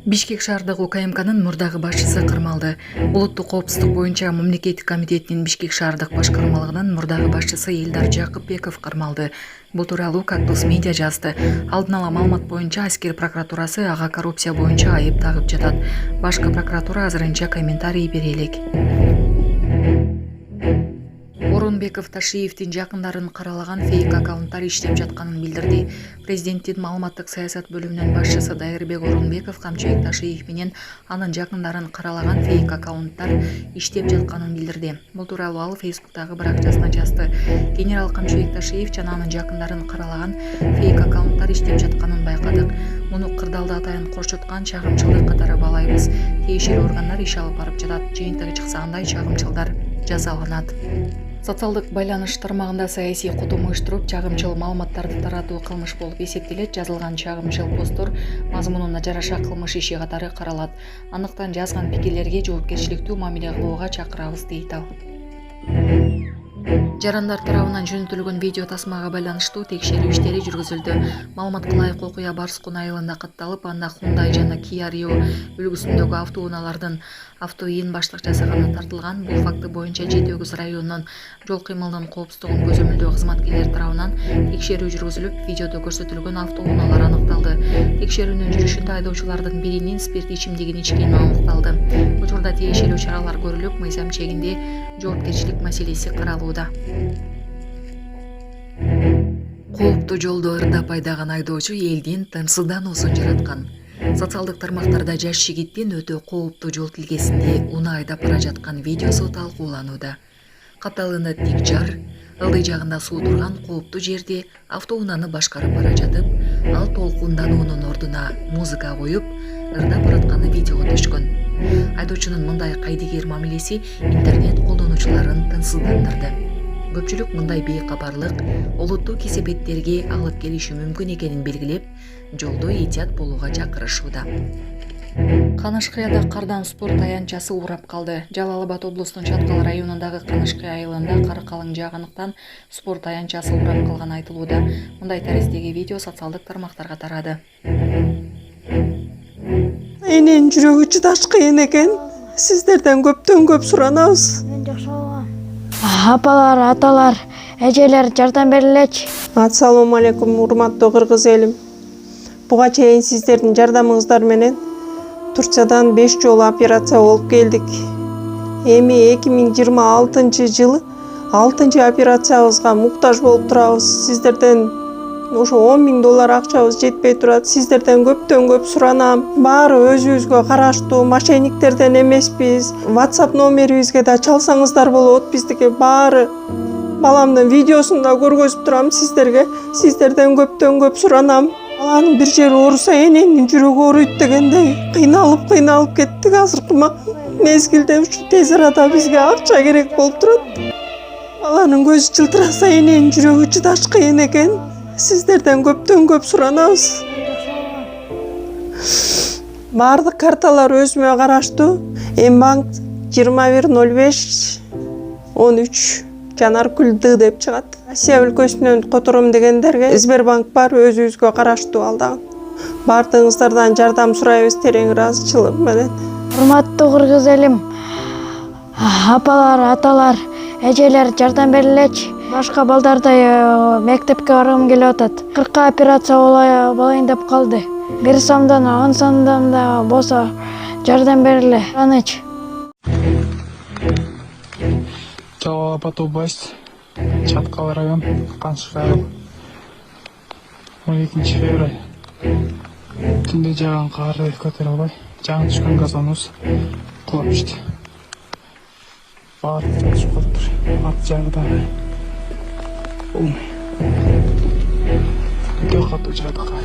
Бишкек шаардык УКМКнын мурдагы башчысы кырмалды. Улуттук коопсуздук боюнча мамлекеттик комитетинин Бишкек шаардык башкармалыгынын мурдагы башчысы Элдар Жакыпбеков кырмалды. Бул тууралуу Кактус медиа жазды. Алдын ала маалымат боюнча аскер прокуратурасы ага коррупция боюнча айып тагып жатат. Башкы прокуратура азырынча комментарий бере элек. Орунбеков Ташиевдин жакындарын каралаган фейк аккаунттар иштеп жатканын билдирди. Президенттин маалыматтык саясат бөлүмүнүн башчысы Дайырбек Орунбеков Камчыбек Ташиев менен анын жакындарын каралаган фейк аккаунттар иштеп жатканын билдирди. Бул тууралуу ал Фейсбуктагы бир акчасына жазды. Генерал Камчыбек Ташиев жана анын жакындарын каралаган фейк аккаунттар иштеп жатканын байкадык. Муну кырдаалда атайын корчоткан чагымчылык катары баалайбыз. Тиешелүү органдар иш алып барып жатат. Жыйынтыгы чыкса андай чагымчылдар жазаланат. Социалдык байланыш тармагында саясий кутум уюштуруп, чагымчыл маалыматтарды таратуу кылмыш болуп эсептелет. Жазылган чагымчыл посттор мазмунуна жараша кылмыш иши катары каралат. Андыктан жазган пикирлерге жоопкерчиликтүү мамиле кылууга чакырабыз, дейт ал. Жарандар тарабынан жөнөтүлгөн видео тасмага байланыштуу текшерүү иштери жүргүзүлдү. Маалыматка ылайык окуя Барскун айылында катталып, анда Hyundai жана Kia Rio үлгүсүндөгү автоунаалардын автоийин баштык жасаганы тартылган. Бул факты боюнча Жети-Өгүз районунун жол кыймылынын коопсуздугун көзөмөлдөө кызматкерлери тарабынан текшерүү жүргүзүлүп, видеодо көрсөтүлгөн автоунаалар аныкталды. Текшерүүнүн жүрүшүндө айдоочулардын биринин спирт ичимдигин ичкени аныкталды. Учурда тиешелүү чаралар көрүлүп, мыйзам чегинде жоопкерчилик маселеси каралууда. Кооптуу жолдо ырдап айдаган айдоочу элдин тынчсыздануусун жараткан. Социалдык тармактарда жаш жигиттин өтө кооптуу жол тилгесинде унаа айдап бара жаткан видеосу талкууланууда. Катталыны тик жар, ылдый жагында суу турган кооптуу жерде автоунааны башкарып бара жатып, ал толкундануунун ордуна музыка коюп, ырдап баратканы видеого түшкөн. Айдоочунун мындай кайдыгер мамилеси интернет колдонуучуларын тынчсыздандырды. Көпчүлүк мындай бейкабарлык олуттуу кесепеттерге алып келиши мүмкүн экенин белгилеп, жолдо этият болууга чакырышууда. Канашкыяда кардан спорт аянтчасы урап калды. Жалал Абад облусунун Чаткал районундагы Канашкыя айылында кар калың жаагандыктан спорт аянтчасы урап калганы айтылууда. Мындай тариздеги видео социалдык тармактарга тарады. Эненин жүрөгү чыдаш кыйын экен. Сиздерден көптөн көп суранабыз. Апалар, аталар, эжелер жардам берилечи. Ассалому алейкум, урматтуу кыргыз элим. Буга чейин сиздердин жардамыңыздар менен Турциядан 5 жолу операция болуп келдик. Эми 2026 жылы 6 операциябызга муктаж болуп турабыз. Сиздерден ошо $10.000 акчабыз жетпей турат. Сиздерден көптөн көп суранам. Баары өзүбүзгө караштуу, мошенниктерден эмеспиз. WhatsApp номерибизге да чалсаңыздар болот. Биздики баары баламдын видеосун да көргөзүп турам сиздерге. Сиздерден көптөн көп суранам. Баланын бир жери ооруса эненин жүрөгү ооруйт дегендей кыйналып кеттик. Азыркы мезгилде ушу тез арада бизге акча керек болуп турат. Баланын көзү жылтыраса эненин жүрөгү чыдаш кыйын экен. Сиздерден көптөн көп суранабыз. Бардык карталар өзүмө караштуу. Мбанк 210513 Жанаркүл Д деп чыгат. Россия өлкөсүнөн котором дегендерге Сбербанк бар, өзүбүзгө караштуу алдагы. Бардыгыңыздардан жардам сурайбыз терең ыраазычылык менен. Урматтуу кыргыз элим, апалар, аталар, эжелер жардам берилечи. Башка балдардай мектепке баргым келип атат. 40 операция болайын деп калды. 1 сомдон 10 сомдон да болсо жардам бериле. Анычы. Жалал Абад область, Чаткал район, Канашкы айыл. 12 февраль. Түндө жааган карды көтөрө албай, жаңы түшкөн газонубуз кулап түштү. Баары түшүп калыптыр. Ат жагда. Өтө катуу жагдагы.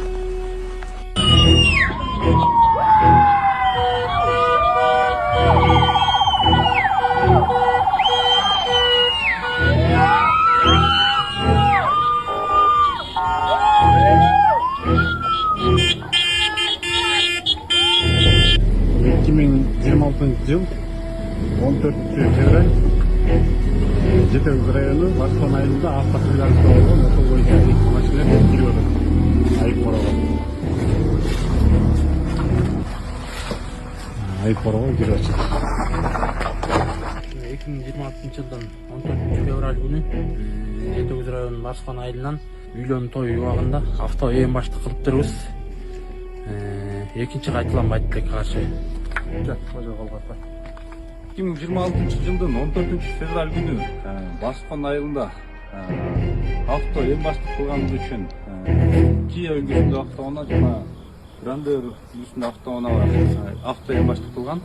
Жыл 14 февраль Жети-Өгүз району Барскун айылында автокыркылышта болгон ошол боюнча машиналар кирип атат. Айып барабыз. айып бороо кирип атышат. 2026 жылдын 14 февраль күнү Жети Көз районунун Барскан айылынан үйлөнүү той убагында авто ээн баштык кылып беребиз. Экинчи кайталанбайт деп каршы. 2026 жылдын 14 февраль күнү Барскан айылында авто ээн баштык кылганлыгы үчүн Кия үлгүсүндө автоунаа жана Грандер үлгүсүндө автоунаа авто ээн баштык кылган.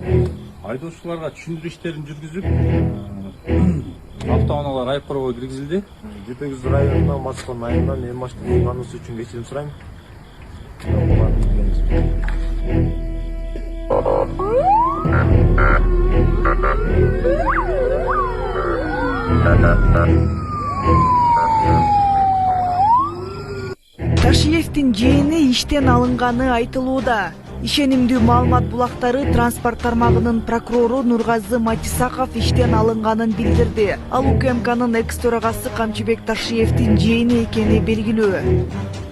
Айдоочуларга түшүндүрүү иштерин жүргүзүп, автоунаалар айып короого киргизилди. Жети Көз районунан Барскан айылынан ээн баштык кылганыбыз үчүн кечирим сурайм. Ташиевдин жээни иштен алынганы айтылууда. Ишенимдүү маалымат булактары транспорт тармагынын прокурору Нургазы Матисаков иштен алынганын билдирди. Ал УКМКнын экс төрагасы Камчыбек Ташиевдин жээни экени белгилүү.